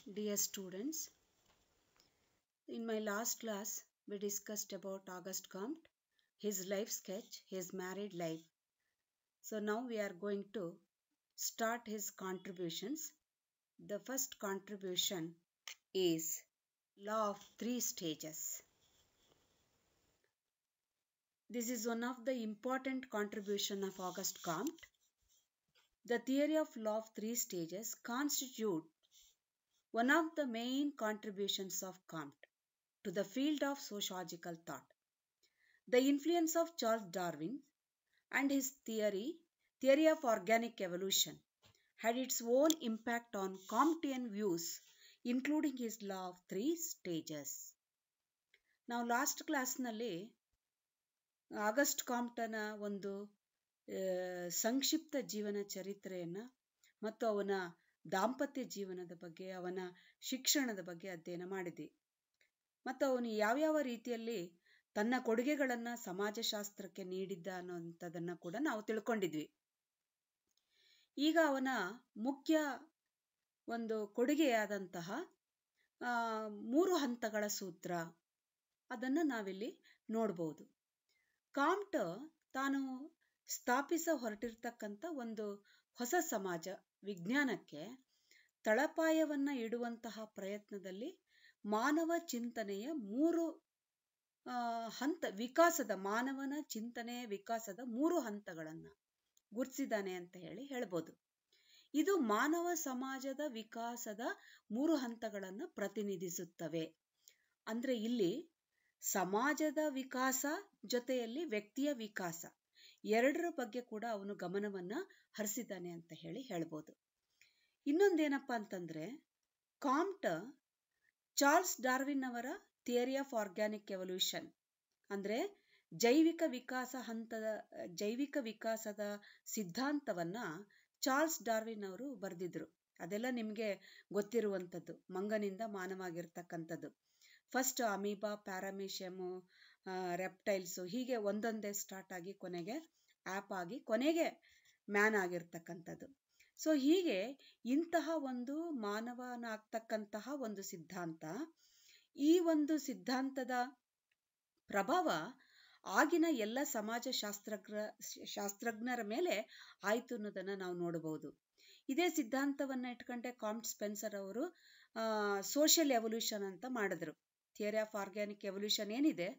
Dear students, in my last class we discussed about Auguste Comte, his life sketch, his married life. So now we are going to start his contributions. The first contribution is Law of Three Stages. This is one of the important contribution of Auguste Comte. The theory of law of three stages constitute one of the main contributions of Comte to the field of sociological thought. The influence of Charles Darwin and his theory of organic evolution, had its own impact on Comtean views, including his law of three stages. ನಾವು last ಕ್ಲಾಸ್ನಲ್ಲಿ August ಕಾಮ್ಟನ ಒಂದು ಸಂಕ್ಷಿಪ್ತ ಜೀವನ ಚರಿತ್ರೆಯನ್ನು ಮತ್ತು ಅವನ ದಾಂಪತ್ಯ ಜೀವನದ ಬಗ್ಗೆ, ಅವನ ಶಿಕ್ಷಣದ ಬಗ್ಗೆ ಅಧ್ಯಯನ ಮಾಡಿದ್ವಿ. ಮತ್ತು ಅವನು ಯಾವ್ಯಾವ ರೀತಿಯಲ್ಲಿ ತನ್ನ ಕೊಡುಗೆಗಳನ್ನು ಸಮಾಜಶಾಸ್ತ್ರಕ್ಕೆ ನೀಡಿದ್ದ ಅನ್ನೋಂಥದ್ದನ್ನು ಕೂಡ ನಾವು ತಿಳ್ಕೊಂಡಿದ್ವಿ. ಈಗ ಅವನ ಮುಖ್ಯ ಒಂದು ಕೊಡುಗೆಯಾದಂತಹ 3 ಹಂತಗಳ ಸೂತ್ರ ಅದನ್ನು ನಾವಿಲ್ಲಿ ನೋಡ್ಬೋದು. ಕಾಮ್ಟ್ ತಾನು ಸ್ಥಾಪಿಸ ಹೊರಟಿರ್ತಕ್ಕಂಥ ಒಂದು ಹೊಸ ಸಮಾಜ ವಿಜ್ಞಾನಕ್ಕೆ ತಳಪಾಯವನ್ನು ಇಡುವಂತಹ ಪ್ರಯತ್ನದಲ್ಲಿ ಮಾನವ ಚಿಂತನೆಯ 3 ಮಾನವನ ಚಿಂತನೆಯ ವಿಕಾಸದ 3 ಹಂತಗಳನ್ನು ಗುರುತಿಸಿದ್ದಾನೆ ಅಂತ ಹೇಳ್ಬೋದು. ಇದು ಮಾನವ ಸಮಾಜದ ವಿಕಾಸದ 3 ಹಂತಗಳನ್ನು ಪ್ರತಿನಿಧಿಸುತ್ತವೆ. ಅಂದ್ರೆ ಇಲ್ಲಿ ಸಮಾಜದ ವಿಕಾಸ ಜೊತೆಯಲ್ಲಿ ವ್ಯಕ್ತಿಯ ವಿಕಾಸ ಎರಡರ ಬಗ್ಗೆ ಕೂಡ ಅವನು ಗಮನವನ್ನ ಹರಿಸಿದ್ದಾನೆ ಅಂತ ಹೇಳ್ಬೋದು. ಇನ್ನೊಂದೇನಪ್ಪ ಅಂತಂದ್ರೆ, ಕಾಮ್ಟ್ ಚಾರ್ಲ್ಸ್ ಡಾರ್ವಿನ್ ಅವರ ಥಿಯರಿ ಆಫ್ ಆರ್ಗ್ಯಾನಿಕ್ ಎವಲ್ಯೂಷನ್ ಅಂದ್ರೆ ಜೈವಿಕ ವಿಕಾಸದ ಸಿದ್ಧಾಂತವನ್ನ ಚಾರ್ಲ್ಸ್ ಡಾರ್ವಿನ್ ಅವರು ಬರೆದಿದ್ರು. ಅದೆಲ್ಲ ನಿಮಗೆ ಗೊತ್ತಿರುವಂಥದ್ದು, ಮಂಗನಿಂದ ಮಾನವಾಗಿರ್ತಕ್ಕಂಥದ್ದು. ಫಸ್ಟ್ ಅಮೀಬಾ, ಪ್ಯಾರಾಮೀಷಿಯಮು, ರೆಪ್ಟೈಲ್ಸು, ಹೀಗೆ ಒಂದೊಂದೇ ಸ್ಟಾರ್ಟ್ ಆಗಿ ಕೊನೆಗೆ ಆ್ಯಪ್ ಆಗಿ ಕೊನೆಗೆ ಮ್ಯಾನ್ ಆಗಿರ್ತಕ್ಕಂಥದ್ದು. ಸೊ ಹೀಗೆ ಇಂತಹ ಒಂದು ಮಾನವನಾಗ್ತಕ್ಕಂತಹ ಒಂದು ಸಿದ್ಧಾಂತ, ಈ ಒಂದು ಸಿದ್ಧಾಂತದ ಪ್ರಭಾವ ಆಗಿನ ಎಲ್ಲ ಶಾಸ್ತ್ರಜ್ಞರ ಮೇಲೆ ಆಯ್ತು ಅನ್ನೋದನ್ನ ನಾವು ನೋಡಬಹುದು. ಇದೇ ಸಿದ್ಧಾಂತವನ್ನ ಇಟ್ಕೊಂಡೆ ಕಾಮ್ಟ್ ಸ್ಪೆನ್ಸರ್ ಅವರು ಸೋಷಿಯಲ್ ಎವಲ್ಯೂಷನ್ ಅಂತ ಮಾಡಿದ್ರು. ಥಿಯರಿ ಆಫ್ ಆರ್ಗ್ಯಾನಿಕ್ ಎವಲ್ಯೂಷನ್ ಏನಿದೆ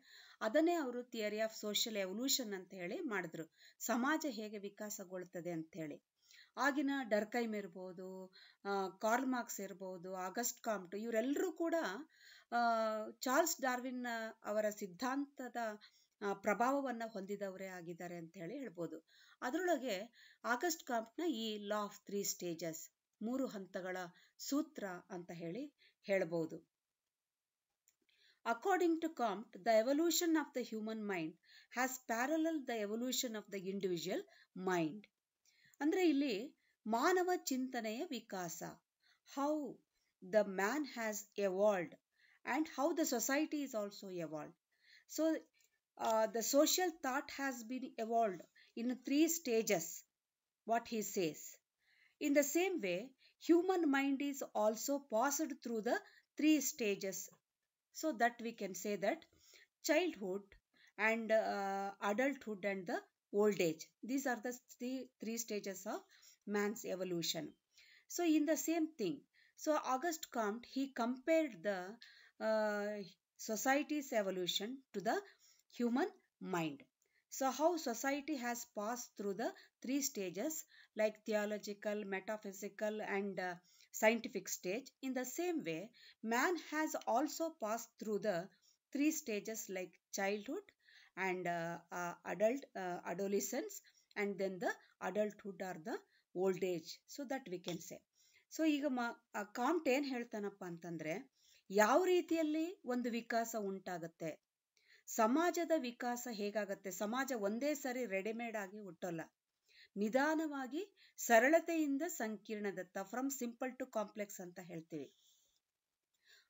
ಅದನ್ನೇ ಅವರು ಥಿಯರಿ ಆಫ್ ಸೋಷಿಯಲ್ ಎವಲ್ಯೂಷನ್ ಅಂತ ಮಾಡಿದ್ರು. ಸಮಾಜ ಹೇಗೆ ವಿಕಾಸಗೊಳ್ಳುತ್ತದೆ ಅಂತ ಹೇಳಿ. ಆಗಿನ ಡರ್ಕೈಮ್ ಇರ್ಬೋದು, ಕಾರ್ಲ್ ಮಾರ್ಕ್ಸ್ ಇರ್ಬೋದು, ಆಗಸ್ಟ್ ಕಾಮ್ಟ್, ಇವರೆಲ್ಲರೂ ಕೂಡ ಚಾರ್ಲ್ಸ್ ಡಾರ್ವಿನ್ ಅವರ ಸಿದ್ಧಾಂತದ ಪ್ರಭಾವವನ್ನು ಹೊಂದಿದವರೇ ಆಗಿದ್ದಾರೆ ಅಂತ ಹೇಳ್ಬೋದು. ಅದರೊಳಗೆ ಆಗಸ್ಟ್ ಕಾಮ್ಟ್ನ ಈ ಲಾ ಆಫ್ 3 ಸ್ಟೇಜಸ್ 3 ಹಂತಗಳ ಸೂತ್ರ ಅಂತ ಹೇಳ್ಬೋದು. According to Comte, the evolution of the human mind has paralleled the evolution of the individual mind. ಅಂದ್ರೆ ಇಲ್ಲಿ ಮಾನವ ಚಿಂತನೆಯ ವಿಕಾಸ, how the man has evolved and how the society is also evolved. So the social thought has been evolved in 3 stages, what he says. In the same way, human mind is also passed through the 3 stages. So that we can say that childhood and adulthood and the old age, these are the three stages of man's evolution. So in the same thing, so Auguste Comte, he compared the society's evolution to the human mind. So how society has passed through the 3 stages like theological, metaphysical and scientific stage. In the same way, man has also passed through the 3 stages like childhood and adolescence and then the adulthood or the old age. So that we can say. So ಈಗ ಕಾಮ್ಟ್ ಏನ್ ಹೇಳ್ತಾನಪ್ಪ ಅಂತಂದ್ರೆ, ಯಾವ ರೀತಿಯಲ್ಲಿ ಒಂದು ವಿಕಾಸ ಉಂಟಾಗತ್ತೆ, ಸಮಾಜದ ವಿಕಾಸ ಹೇಗಾಗತ್ತೆ, ಸಮಾಜ ಒಂದೇ ಸರಿ ರೆಡಿಮೇಡ್ ಆಗಿ ಹುಟ್ಟೋಲ್ಲ, ನಿಧಾನವಾಗಿ ಸರಳತೆಯಿಂದ ಸಂಕೀರ್ಣದತ್ತ, ಫ್ರಮ್ ಸಿಂಪಲ್ ಟು ಕಾಂಪ್ಲೆಕ್ಸ್ ಅಂತ ಹೇಳ್ತೀವಿ.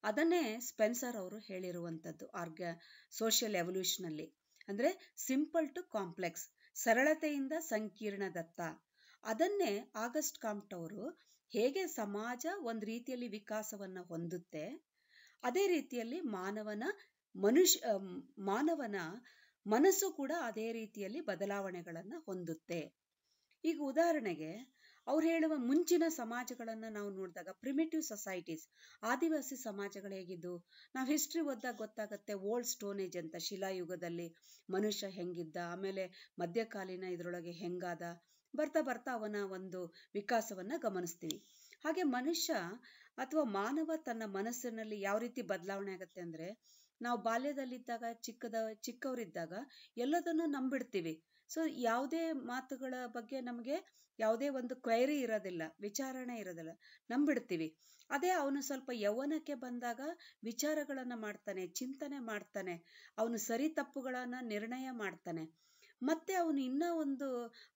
ಅದನ್ನೇ ಸ್ಪೆನ್ಸರ್ ಅವರು ಹೇಳಿರುವಂಥದ್ದು ಸೋಷಿಯಲ್ ಎವಲ್ಯೂಷನ್ ಅಲ್ಲಿ. ಅಂದ್ರೆ ಸಿಂಪಲ್ ಟು ಕಾಂಪ್ಲೆಕ್ಸ್, ಸರಳತೆಯಿಂದ ಸಂಕೀರ್ಣದತ್ತ. ಅದನ್ನೇ ಆಗಸ್ಟ್ ಕಾಮ್ಟ್ ಅವರು ಹೇಗೆ ಸಮಾಜ ಒಂದು ರೀತಿಯಲ್ಲಿ ವಿಕಾಸವನ್ನ ಹೊಂದುತ್ತೆ, ಅದೇ ರೀತಿಯಲ್ಲಿ ಮಾನವನ ಮನಸ್ಸು ಕೂಡ ಅದೇ ರೀತಿಯಲ್ಲಿ ಬದಲಾವಣೆಗಳನ್ನ ಹೊಂದುತ್ತೆ. ಈಗ ಉದಾಹರಣೆಗೆ ಅವ್ರು ಹೇಳುವ ಮುಂಚಿನ ಸಮಾಜಗಳನ್ನ ನಾವು ನೋಡಿದಾಗ, ಪ್ರಿಮಿಟಿವ್ ಸೊಸೈಟೀಸ್, ಆದಿವಾಸಿ ಸಮಾಜಗಳು ಹೇಗಿದ್ದು, ನಾವು ಹಿಸ್ಟ್ರಿ ಓದಿದಾಗ ಗೊತ್ತಾಗತ್ತೆ. ಓಲ್ಡ್ ಸ್ಟೋನ್ ಏಜ್ ಅಂತ, ಶಿಲಾಯುಗದಲ್ಲಿ ಮನುಷ್ಯ ಹೆಂಗಿದ್ದ, ಆಮೇಲೆ ಮಧ್ಯಕಾಲೀನ ಇದ್ರೊಳಗೆ ಹೆಂಗಾದ, ಬರ್ತಾ ಬರ್ತಾ ಅವನ ಒಂದು ವಿಕಾಸವನ್ನ ಗಮನಿಸ್ತೀವಿ. ಹಾಗೆ ಮನುಷ್ಯ ಅಥವಾ ಮಾನವ ತನ್ನ ಮನಸ್ಸಿನಲ್ಲಿ ಯಾವ ರೀತಿ ಬದಲಾವಣೆ ಆಗತ್ತೆ ಅಂದ್ರೆ, ನಾವು ಬಾಲ್ಯದಲ್ಲಿದ್ದಾಗ ಚಿಕ್ಕವರಿದ್ದಾಗ ಎಲ್ಲದನ್ನು ನಂಬಿಡ್ತೀವಿ. ಸೊ ಯಾವುದೇ ಮಾತುಗಳ ಬಗ್ಗೆ ನಮಗೆ ಯಾವುದೇ ಒಂದು ಕ್ವೈರಿ ಇರೋದಿಲ್ಲ, ವಿಚಾರಣೆ ಇರೋದಿಲ್ಲ, ನಂಬಿಡ್ತೀವಿ. ಅದೇ ಅವನು ಸ್ವಲ್ಪ ಯೌವನಕ್ಕೆ ಬಂದಾಗ ವಿಚಾರಗಳನ್ನ ಮಾಡ್ತಾನೆ, ಚಿಂತನೆ ಮಾಡ್ತಾನೆ, ಅವನು ಸರಿ ತಪ್ಪುಗಳನ್ನ ನಿರ್ಣಯ ಮಾಡ್ತಾನೆ. ಮತ್ತೆ ಅವನು ಇನ್ನ ಒಂದು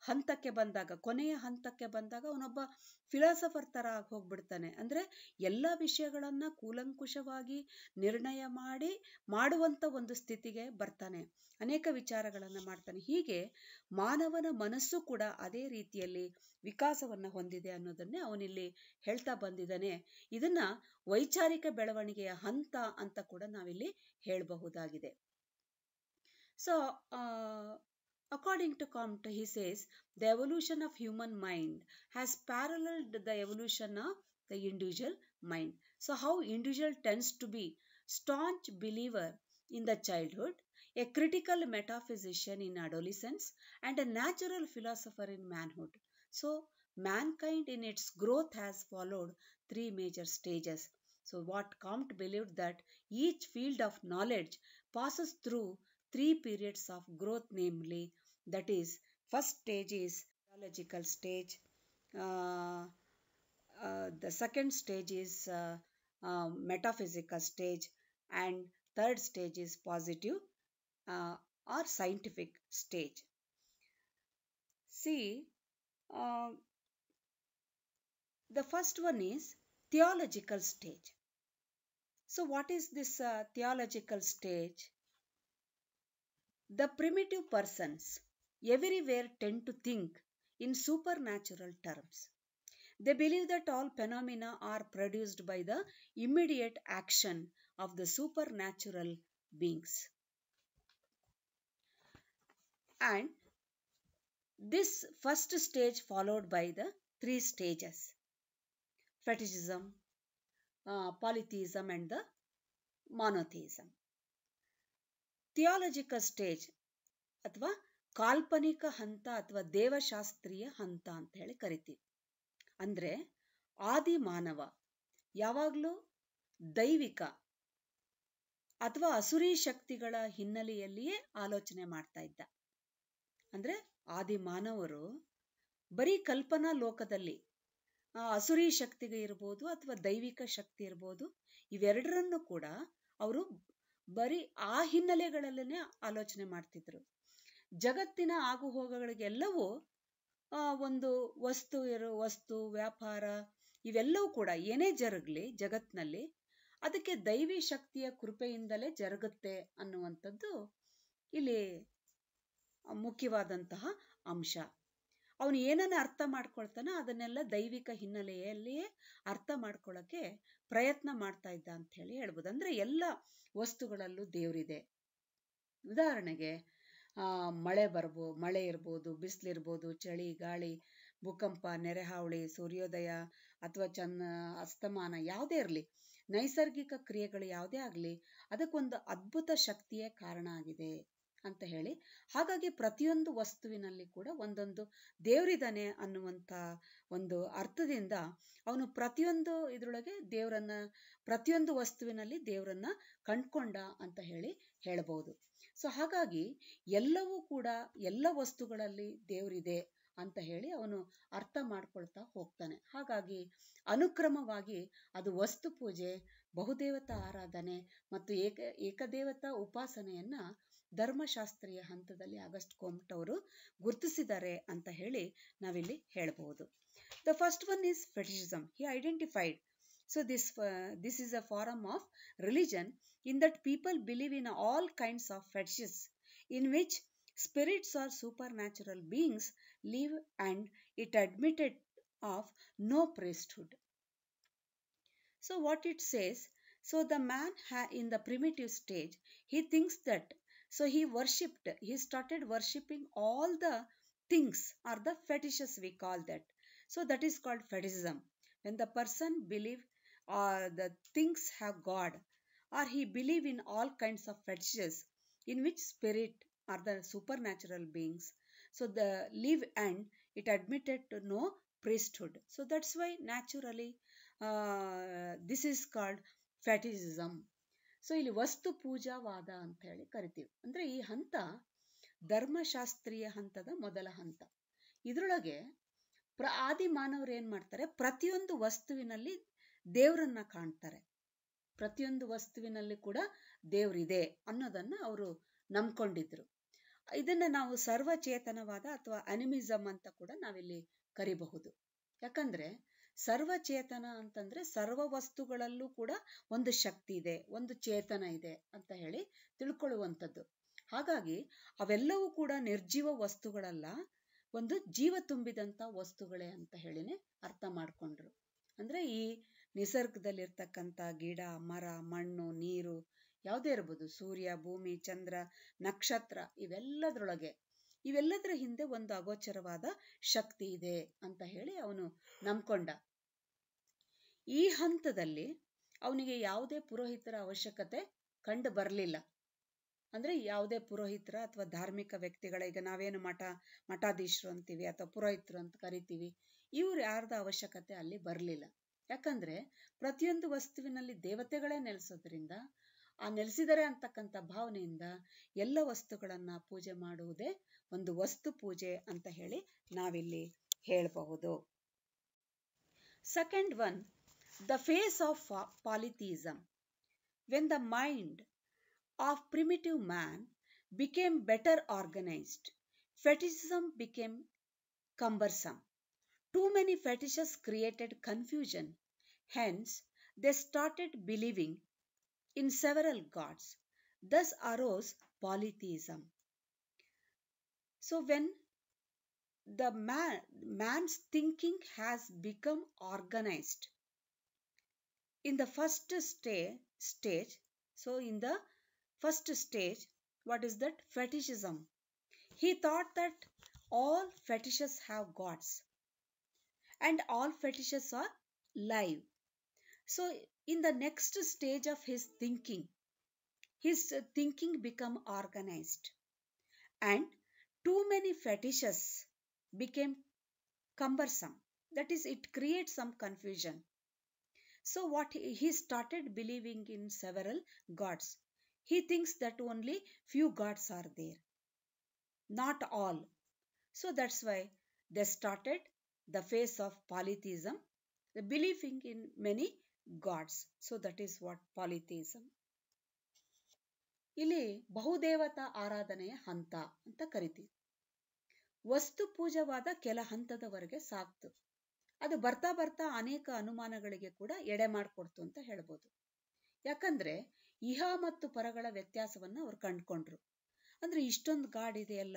ಹಂತಕ್ಕೆ ಬಂದಾಗ, ಕೊನೆಯ ಹಂತಕ್ಕೆ ಬಂದಾಗ ಅವನೊಬ್ಬ ಫಿಲಾಸಫರ್ ತರ ಆಗಿ ಹೋಗ್ಬಿಡ್ತಾನೆ. ಅಂದ್ರೆ ಎಲ್ಲ ವಿಷಯಗಳನ್ನ ಕೂಲಂಕುಷವಾಗಿ ನಿರ್ಣಯ ಮಾಡುವಂತ ಒಂದು ಸ್ಥಿತಿಗೆ ಬರ್ತಾನೆ, ಅನೇಕ ವಿಚಾರಗಳನ್ನ ಮಾಡ್ತಾನೆ. ಹೀಗೆ ಮಾನವನ ಮನಸ್ಸು ಕೂಡ ಅದೇ ರೀತಿಯಲ್ಲಿ ವಿಕಾಸವನ್ನ ಹೊಂದಿದೆ ಅನ್ನೋದನ್ನೇ ಅವನಿಲ್ಲಿ ಹೇಳ್ತಾ ಬಂದಿದ್ದಾನೆ. ಇದನ್ನ ವೈಚಾರಿಕ ಬೆಳವಣಿಗೆಯ ಹಂತ ಅಂತ ಕೂಡ ನಾವಿಲ್ಲಿ ಹೇಳಬಹುದಾಗಿದೆ. So according to Comte, he says the evolution of human mind has paralleled the evolution of the individual mind. So how individual tends to be staunch believer in the childhood, a critical metaphysician in adolescence, and a natural philosopher in manhood. So mankind in its growth has followed three major stages. So what Comte believed that each field of knowledge passes through three periods of growth, namely, that is, first stage is theological stage, the second stage is metaphysical stage, and third stage is positive or scientific stage. See, the first one is theological stage. So what is this theological stage? The primitive persons everywhere tend to think in supernatural terms. They believe that all phenomena are produced by the immediate action of the supernatural beings. And this first stage followed by the three stages: fetishism, polytheism, and the monotheism. Theological stage ಅಥವಾ ಕಾಲ್ಪನಿಕ ಹಂತ ಅಥವಾ ದೇವಶಾಸ್ತ್ರೀಯ ಹಂತ ಅಂತ ಹೇಳಿ ಕರಿತೀವಿ. ಅಂದ್ರೆ ಆದಿ ಮಾನವ ಯಾವಾಗಲೂ ದೈವಿಕ ಅಥವಾ ಅಸುರಿ ಶಕ್ತಿಗಳ ಹಿನ್ನೆಲೆಯಲ್ಲಿಯೇ ಆಲೋಚನೆ ಮಾಡ್ತಾ ಇದ್ದ. ಅಂದ್ರೆ ಆದಿ ಮಾನವರು ಬರೀ ಕಲ್ಪನಾ ಲೋಕದಲ್ಲಿ ಅಸುರಿ ಶಕ್ತಿಗೆ ಇರ್ಬೋದು ಅಥವಾ ದೈವಿಕ ಶಕ್ತಿ ಇರ್ಬೋದು, ಇವೆರಡರನ್ನು ಕೂಡ ಅವರು ಬರೀ ಆ ಹಿನ್ನೆಲೆಗಳಲ್ಲೇ ಆಲೋಚನೆ ಮಾಡ್ತಿದ್ರು. ಜಗತ್ತಿನ ಆಗುಹೋಗುಗಳಿಗೆಲ್ಲವೂ ಒಂದು ವಸ್ತು ವ್ಯಾಪಾರ ಇವೆಲ್ಲವೂ ಕೂಡ ಏನೇ ಜರುಗಲಿ ಜಗತ್ತಿನಲ್ಲಿ ಅದಕ್ಕೆ ದೈವಿ ಶಕ್ತಿಯ ಕೃಪೆಯಿಂದಲೇ ಜರುಗುತ್ತೆ ಅನ್ನುವಂಥದ್ದು ಇಲ್ಲಿ ಮುಖ್ಯವಾದಂತಹ ಅಂಶ. ಅವನು ಏನನ್ನ ಅರ್ಥ ಮಾಡ್ಕೊಳ್ತಾನೋ ಅದನ್ನೆಲ್ಲ ದೈವಿಕ ಹಿನ್ನೆಲೆಯಲ್ಲಿಯೇ ಅರ್ಥ ಮಾಡ್ಕೊಳ್ಳೋಕೆ ಪ್ರಯತ್ನ ಮಾಡ್ತಾ ಇದ್ದ ಅಂತ ಹೇಳಿ ಹೇಳ್ಬೋದು. ಅಂದ್ರೆ ಎಲ್ಲ ವಸ್ತುಗಳಲ್ಲೂ ದೇವರಿದೆ. ಉದಾಹರಣೆಗೆ ಮಳೆ ಇರ್ಬೋದು, ಬಿಸಿಲಿರ್ಬೋದು, ಚಳಿ, ಗಾಳಿ, ಭೂಕಂಪ, ನೆರೆಹಾವಳಿ, ಸೂರ್ಯೋದಯ ಅಥವಾ ಅಸ್ತಮಾನ ಯಾವುದೇ ಇರಲಿ, ನೈಸರ್ಗಿಕ ಕ್ರಿಯೆಗಳು ಯಾವುದೇ ಆಗಲಿ, ಅದಕ್ಕೊಂದು ಅದ್ಭುತ ಶಕ್ತಿಯೇ ಕಾರಣ ಆಗಿದೆ ಅಂತ ಹೇಳಿ, ಹಾಗಾಗಿ ಪ್ರತಿಯೊಂದು ವಸ್ತುವಿನಲ್ಲಿ ಕೂಡ ಒಂದೊಂದು ದೇವರಿದ್ದಾನೆ ಅನ್ನುವಂಥ ಒಂದು ಅರ್ಥದಿಂದ ಅವನು ಪ್ರತಿಯೊಂದು ಇದರೊಳಗೆ ದೇವರನ್ನ, ಪ್ರತಿಯೊಂದು ವಸ್ತುವಿನಲ್ಲಿ ದೇವರನ್ನ ಕಂಡ್ಕೊಂಡ ಅಂತ ಹೇಳಬಹುದು. ಸೊ ಹಾಗಾಗಿ ಎಲ್ಲವೂ ಕೂಡ ಎಲ್ಲ ವಸ್ತುಗಳಲ್ಲಿ ದೇವರಿದೆ ಅಂತ ಹೇಳಿ ಅವನು ಅರ್ಥ ಮಾಡ್ಕೊಳ್ತಾ ಹೋಗ್ತಾನೆ. ಹಾಗಾಗಿ ಅನುಕ್ರಮವಾಗಿ ಅದು ವಸ್ತು ಪೂಜೆ, ಬಹುದೇವತಾ ಆರಾಧನೆ ಮತ್ತು ಏಕದೇವತಾ ಉಪಾಸನೆಯನ್ನ ಧರ್ಮಶಾಸ್ತ್ರೀಯ ಹಂತದಲ್ಲಿ ಆಗಸ್ಟ್ ಕೋಮ್ಟ್ ಅವರು ಗುರುತಿಸಿದ್ದಾರೆ ಅಂತ ಹೇಳಿ ನಾವಿಲ್ಲಿ ಹೇಳಬಹುದು. The first one is fetishism. He identified. So this is a form of religion in that people believe in all kinds of fetishes in which spirits or supernatural beings live, and it admitted of no priesthood. So what it says, so the man in the primitive stage, he thinks that, so he started worshipping all the things or the fetishes, we call that. So that is called fetishism. When the person believe the things have God, or he believe in all kinds of fetishes in which spirit or the supernatural beings, so the live, and it admitted to no priesthood. So that's why naturally this is called fetishism. So ಇಲ್ಲಿ ವಸ್ತು ಪೂಜಾವಾದ ಅಂತ ಹೇಳಿ ಕರಿತೀವಿ. ಅಂದ್ರೆ ಈ ಹಂತ ಧರ್ಮಶಾಸ್ತ್ರೀಯ ಹಂತದ ಮೊದಲ ಹಂತ. ಇದರೊಳಗೆ ಆದಿ ಮಾನವರು ಏನ್ ಮಾಡ್ತಾರೆ, ಪ್ರತಿಯೊಂದು ವಸ್ತುವಿನಲ್ಲಿ ದೇವರನ್ನ ಕಾಣ್ತಾರೆ. ಪ್ರತಿಯೊಂದು ವಸ್ತುವಿನಲ್ಲಿ ಕೂಡ ದೇವರಿದೆ ಅನ್ನೋದನ್ನ ಅವರು ನಂಬ್ಕೊಂಡಿದ್ರು. ಇದನ್ನ ನಾವು ಸರ್ವಚೇತನವಾದ ಅಥವಾ ಅನಿಮಿಸಮ್ ಅಂತ ಕೂಡ ನಾವಿಲ್ಲಿ ಕರಿಬಹುದು. ಯಾಕಂದ್ರೆ ಸರ್ವಚೇತನ ಅಂತಂದ್ರೆ ಸರ್ವ ವಸ್ತುಗಳಲ್ಲೂ ಕೂಡ ಒಂದು ಶಕ್ತಿ ಇದೆ, ಒಂದು ಚೇತನ ಇದೆ ಅಂತ ಹೇಳಿ ತಿಳ್ಕೊಳ್ಳುವಂಥದ್ದು. ಹಾಗಾಗಿ ಅವೆಲ್ಲವೂ ಕೂಡ ನಿರ್ಜೀವ ವಸ್ತುಗಳಲ್ಲ, ಒಂದು ಜೀವ ತುಂಬಿದಂತ ವಸ್ತುಗಳೇ ಅಂತ ಹೇಳಿನೇ ಅರ್ಥ ಮಾಡ್ಕೊಂಡ್ರು. ಅಂದ್ರೆ ಈ ನಿಸರ್ಗದಲ್ಲಿರ್ತಕ್ಕಂಥ ಗಿಡ, ಮರ, ಮಣ್ಣು, ನೀರು ಯಾವುದೇ ಇರ್ಬೋದು, ಸೂರ್ಯ, ಭೂಮಿ, ಚಂದ್ರ, ನಕ್ಷತ್ರ, ಇವೆಲ್ಲದರ ಹಿಂದೆ ಒಂದು ಅಗೋಚರವಾದ ಶಕ್ತಿ ಇದೆ ಅಂತ ಹೇಳಿ ಅವನು ನಂಬ್ಕೊಂಡ. ಈ ಹಂತದಲ್ಲಿ ಅವನಿಗೆ ಯಾವುದೇ ಪುರೋಹಿತರ ಅವಶ್ಯಕತೆ ಕಂಡು ಬರಲಿಲ್ಲ. ಅಂದ್ರೆ ಯಾವುದೇ ಪುರೋಹಿತರ ಅಥವಾ ಧಾರ್ಮಿಕ ವ್ಯಕ್ತಿಗಳ, ಈಗ ನಾವೇನು ಮಠಾಧೀಶರು ಅಂತೀವಿ ಅಥವಾ ಪುರೋಹಿತರು ಅಂತ ಕರಿತೀವಿ, ಇವ್ರು ಯಾರ್ದ ಅವಶ್ಯಕತೆ ಅಲ್ಲಿ ಬರಲಿಲ್ಲ. ಯಾಕಂದ್ರೆ ಪ್ರತಿಯೊಂದು ವಸ್ತುವಿನಲ್ಲಿ ದೇವತೆಗಳೇ ನೆಲೆಸೋದ್ರಿಂದ, ಆ ನೆಲೆಸಿದರೆ ಅಂತಕ್ಕಂಥ ಭಾವನೆಯಿಂದ ಎಲ್ಲ ವಸ್ತುಗಳನ್ನ ಪೂಜೆ ಮಾಡುವುದೇ ಒಂದು ವಸ್ತು ಪೂಜೆ ಅಂತ ಹೇಳಿ ನಾವಿಲ್ಲಿ ಹೇಳಬಹುದು. Second one, the phase of polytheism. When the mind of primitive man became better organized, fetishism became cumbersome. Too many fetishes created confusion. Hence, they started believing in several gods. Thus arose polytheism. So when the man's thinking has become organized, in the first stage, so in the first stage, what is that? Fetishism. He thought that all fetishes have gods and all fetishes are live. So in the next stage of his thinking become organized, and too many fetishes became cumbersome. That is, it creates some confusion. So what he started believing in several gods. He thinks that only few gods are there, not all. So that's why they started the phase of polytheism, the believing in many gods. So that is what polytheism. ಇಲ್ಲಿ ಬಹುದೇವತಾ ಆರಾಧನೆಯ ಹಂತ ಅಂತ ಕರಿತೀವಿ. ವಸ್ತು ಪೂಜವಾದ ಕೆಲ ಹಂತದವರೆಗೆ ಸಾಕ್ತು. ಅದು ಬರ್ತಾ ಬರ್ತಾ ಅನೇಕ ಅನುಮಾನಗಳಿಗೆ ಕೂಡ ಎಡೆ ಮಾಡಿಕೊಡ್ತು ಅಂತ ಹೇಳ್ಬೋದು. ಯಾಕಂದ್ರೆ ಇಹ ಮತ್ತು ಪರಗಳ ವ್ಯತ್ಯಾಸವನ್ನ ಅವ್ರು ಕಂಡ್ಕೊಂಡ್ರು. ಅಂದ್ರೆ ಇಷ್ಟೊಂದು ಗಾಡ್ ಇದೆಯಲ್ಲ,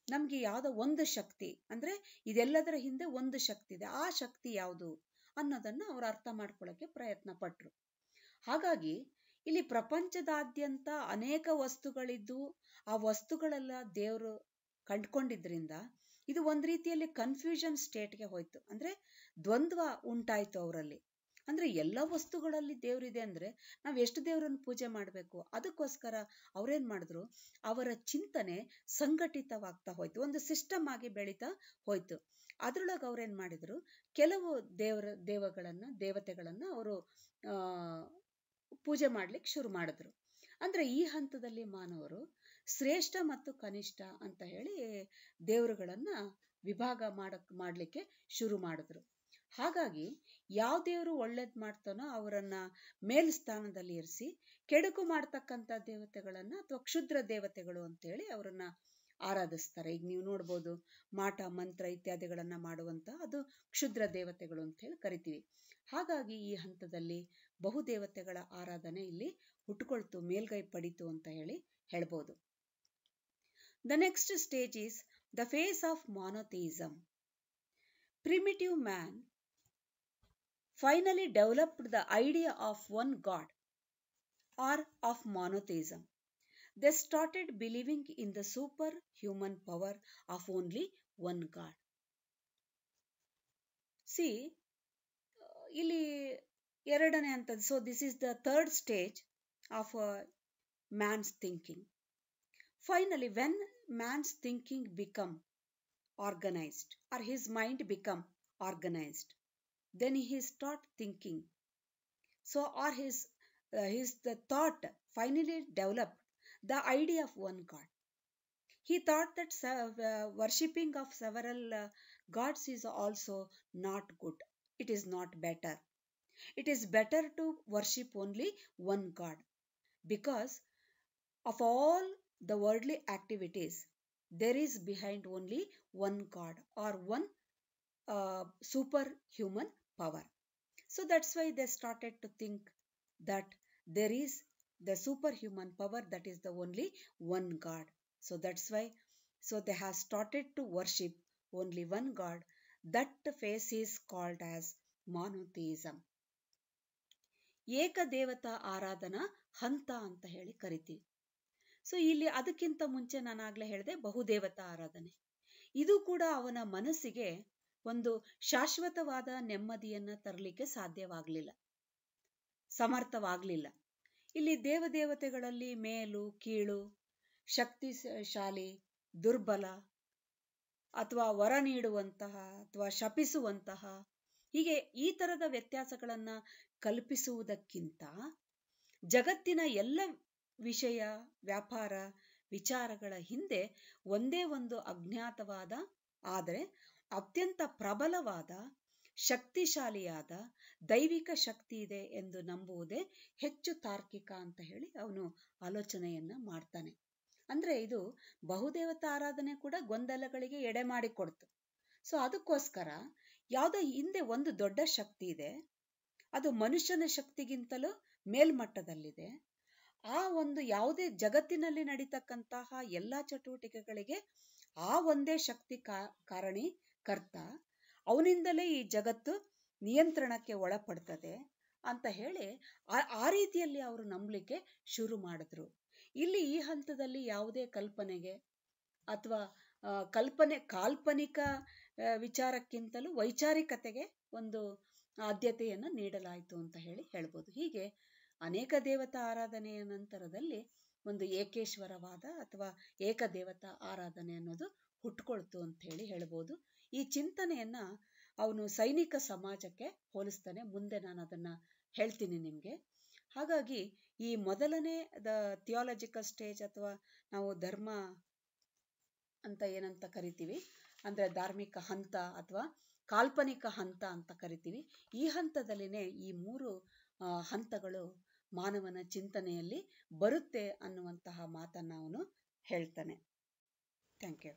ನಮ್ಗೆ ಯಾವ್ದೋ ಒಂದು ಶಕ್ತಿ, ಅಂದ್ರೆ ಇದೆಲ್ಲದರ ಹಿಂದೆ ಒಂದು ಶಕ್ತಿ ಇದೆ, ಆ ಶಕ್ತಿ ಯಾವುದು ಅನ್ನೋದನ್ನ ಅವ್ರು ಅರ್ಥ ಮಾಡ್ಕೊಳ್ಳೋಕೆ ಪ್ರಯತ್ನ ಪಟ್ರು. ಹಾಗಾಗಿ ಇಲ್ಲಿ ಪ್ರಪಂಚದಾದ್ಯಂತ ಅನೇಕ ವಸ್ತುಗಳಿದ್ದು ಆ ವಸ್ತುಗಳೆಲ್ಲ ದೇವರು ಕಂಡ್ಕೊಂಡಿದ್ರಿಂದ ಇದು ಒಂದ್ ರೀತಿಯಲ್ಲಿ ಕನ್ಫ್ಯೂಷನ್ ಸ್ಟೇಟ್ಗೆ ಹೋಯ್ತು. ಅಂದ್ರೆ ದ್ವಂದ್ವ ಉಂಟಾಯ್ತು ಅವರಲ್ಲಿ. ಅಂದ್ರೆ ಎಲ್ಲ ವಸ್ತುಗಳಲ್ಲಿ ದೇವ್ರಿದೆ ಅಂದ್ರೆ ನಾವ್ ಎಷ್ಟು ದೇವರನ್ನು ಪೂಜೆ ಮಾಡ್ಬೇಕು? ಅದಕ್ಕೋಸ್ಕರ ಅವ್ರೇನ್ ಮಾಡಿದ್ರು, ಅವರ ಚಿಂತನೆ ಸಂಘಟಿತವಾಗ್ತಾ ಹೋಯ್ತು, ಒಂದು ಸಿಸ್ಟಮ್ ಆಗಿ ಬೆಳೀತಾ ಹೋಯ್ತು. ಅದ್ರೊಳಗೆ ಅವ್ರೇನ್ ಮಾಡಿದ್ರು, ಕೆಲವು ದೇವತೆಗಳನ್ನ ಅವರು ಪೂಜೆ ಮಾಡ್ಲಿಕ್ಕೆ ಶುರು ಮಾಡಿದ್ರು. ಅಂದ್ರೆ ಈ ಹಂತದಲ್ಲಿ ಮಾನವರು ಶ್ರೇಷ್ಠ ಮತ್ತು ಕನಿಷ್ಠ ಅಂತ ಹೇಳಿ ದೇವರುಗಳನ್ನ ವಿಭಾಗ ಮಾಡ್ಲಿಕ್ಕೆ ಶುರು ಮಾಡಿದ್ರು. ಹಾಗಾಗಿ ಯಾವ ದೇವರು ಒಳ್ಳೇದ್ ಮಾಡ್ತಾನೋ ಅವರನ್ನ ಮೇಲ್ಸ್ಥಾನದಲ್ಲಿ ಇರಿಸಿ, ಕೆಡುಕು ಮಾಡ್ತಕ್ಕಂಥ ದೇವತೆಗಳನ್ನ ಅಥವಾ ಕ್ಷುದ್ರ ದೇವತೆಗಳು ಅಂತೇಳಿ ಅವರನ್ನ ಆರಾಧಿಸ್ತಾರೆ. ಈಗ ನೀವು ನೋಡ್ಬೋದು, ಮಾಟ ಮಂತ್ರ ಇತ್ಯಾದಿಗಳನ್ನ ಮಾಡುವಂತ ಅದು ಕ್ಷುದ್ರ ದೇವತೆಗಳು ಅಂತ ಹೇಳಿ ಕರಿತೀವಿ. ಹಾಗಾಗಿ ಈ ಹಂತದಲ್ಲಿ ಬಹುದೇವತೆಗಳ ಆರಾಧನೆ ಇಲ್ಲಿ ಹುಟ್ಕೊಳ್ತು, ಮೇಲ್ಗೈ ಪಡಿತು ಅಂತ ಹೇಳಿ ಹೇಳ್ಬೋದು. The next stage is the phase of monotheism. primitive man finally developed the idea of one God or of monotheism. They started believing in the superhuman power of only one God. See, ಇಲ್ಲಿ ಎರಡನೇ ಹಂತದ, so this is the third stage of man's thinking. Finally, when man's thinking become organized or his mind become organized, then he start thinking. So, or his the thought finally developed the idea of one God. He thought that worshipping of several gods is also not good. It is not better. It is better to worship only one God, because of all the worldly activities, there is behind only one God or one superhuman power. So that's why they started to think that there is the superhuman power, that is the only one God. So that's why, so they have started to worship only one God. That phase is called as monotheism. ಏಕದೇವತಾ ಆರಾಧನಾ ಹಂತ ಅಂತ ಹೇಳಿ ಕರಿತೀವಿ. So ಇಲ್ಲಿ ಅದಕ್ಕಿಂತ ಮುಂಚೆ ನಾನು ಆಗ್ಲೇ ಹೇಳಿದೆ ಬಹುದೇವತಾ ಆರಾಧನೆ. ಇದು ಕೂಡ ಅವನ ಮನಸ್ಸಿಗೆ ಒಂದು ಶಾಶ್ವತವಾದ ನೆಮ್ಮದಿಯನ್ನ ತರಲಿಕ್ಕೆ ಸಾಧ್ಯವಾಗಲಿಲ್ಲ, ಸಮರ್ಥವಾಗಲಿಲ್ಲ. ಇಲ್ಲಿ ದೇವದೇವತೆಗಳಲ್ಲಿ ಮೇಲು ಕೀಳು, ಶಕ್ತಿಶಾಲಿ ದುರ್ಬಲ, ಅಥವಾ ವರ ನೀಡುವಂತಹ ಅಥವಾ ಶಪಿಸುವಂತಹ, ಹೀಗೆ ಈ ತರದ ವ್ಯತ್ಯಾಸಗಳನ್ನ ಕಲ್ಪಿಸುವುದಕ್ಕಿಂತ ಜಗತ್ತಿನ ಎಲ್ಲ ವಿಷಯ ವ್ಯಾಪಾರ ವಿಚಾರಗಳ ಹಿಂದೆ ಒಂದೇ ಒಂದು ಅಜ್ಞಾತವಾದ ಆದರೆ ಅತ್ಯಂತ ಪ್ರಬಲವಾದ ಶಕ್ತಿಶಾಲಿಯಾದ ದೈವಿಕ ಶಕ್ತಿ ಇದೆ ಎಂದು ನಂಬುವುದೇ ಹೆಚ್ಚು ತಾರ್ಕಿಕ ಅಂತ ಹೇಳಿ ಅವನು ಆಲೋಚನೆಯನ್ನ ಮಾಡ್ತಾನೆ. ಅಂದ್ರೆ ಇದು ಬಹುದೇವತಾ ಆರಾಧನೆ ಕೂಡ ಗೊಂದಲಗಳಿಗೆ ಎಡೆ ಮಾಡಿಕೊಡ್ತು. ಸೊ ಅದಕ್ಕೋಸ್ಕರ ಯಾವುದೋ ಹಿಂದೆ ಒಂದು ದೊಡ್ಡ ಶಕ್ತಿ ಇದೆ, ಅದು ಮನುಷ್ಯನ ಶಕ್ತಿಗಿಂತಲೂ ಮೇಲ್ಮಟ್ಟದಲ್ಲಿದೆ. ಆ ಒಂದು ಯಾವುದೇ ಜಗತ್ತಿನಲ್ಲಿ ನಡೀತಕ್ಕಂತಹ ಎಲ್ಲಾ ಚಟುವಟಿಕೆಗಳಿಗೆ ಆ ಒಂದೇ ಶಕ್ತಿ ಕಾರಣೀಕರ್ತ, ಅವನಿಂದಲೇ ಈ ಜಗತ್ತು ನಿಯಂತ್ರಣಕ್ಕೆ ಒಳಪಡ್ತದೆ ಅಂತ ಹೇಳಿ ಆ ರೀತಿಯಲ್ಲಿ ಅವರು ನಂಬಲಿಕ್ಕೆ ಶುರು ಮಾಡಿದ್ರು. ಇಲ್ಲಿ ಈ ಹಂತದಲ್ಲಿ ಯಾವುದೇ ಕಲ್ಪನೆಗೆ ಅಥವಾ ಕಾಲ್ಪನಿಕ ವಿಚಾರಕ್ಕಿಂತಲೂ ವೈಚಾರಿಕತೆಗೆ ಒಂದು ಆದ್ಯತೆಯನ್ನು ನೀಡಲಾಯಿತು ಅಂತ ಹೇಳ್ಬೋದು. ಹೀಗೆ ಅನೇಕ ದೇವತಾ ಆರಾಧನೆಯ ನಂತರದಲ್ಲಿ ಒಂದು ಏಕೇಶ್ವರವಾದ ಅಥವಾ ಏಕದೇವತಾ ಆರಾಧನೆ ಅನ್ನೋದು ಹುಟ್ಕೊಳ್ತು ಅಂತ ಹೇಳ್ಬೋದು. ಈ ಚಿಂತನೆಯನ್ನ ಅವನು ಸೈನಿಕ ಸಮಾಜಕ್ಕೆ ಹೋಲಿಸ್ತಾನೆ. ಮುಂದೆ ನಾನು ಅದನ್ನ ಹೇಳ್ತೀನಿ ನಿಮ್ಗೆ. ಹಾಗಾಗಿ ಈ ಮೊದಲನೇ ಥಿಯಾಲಜಿಕಲ್ ಸ್ಟೇಜ್ ಅಥವಾ ನಾವು ಧರ್ಮ ಅಂತ ಏನಂತ ಕರಿತೀವಿ, ಅಂದ್ರೆ ಧಾರ್ಮಿಕ ಹಂತ ಅಥವಾ ಕಾಲ್ಪನಿಕ ಹಂತ ಅಂತ ಕರಿತೀವಿ. ಈ ಹಂತದಲ್ಲಿನೇ ಈ 3 ಹಂತಗಳು ಮಾನವನ ಚಿಂತನೆಯಲ್ಲಿ ಬರುತ್ತೆ ಅನ್ನುವಂತಹ ಮಾತನ್ನ ಅವನು ಹೇಳ್ತಾನೆ. Thank you.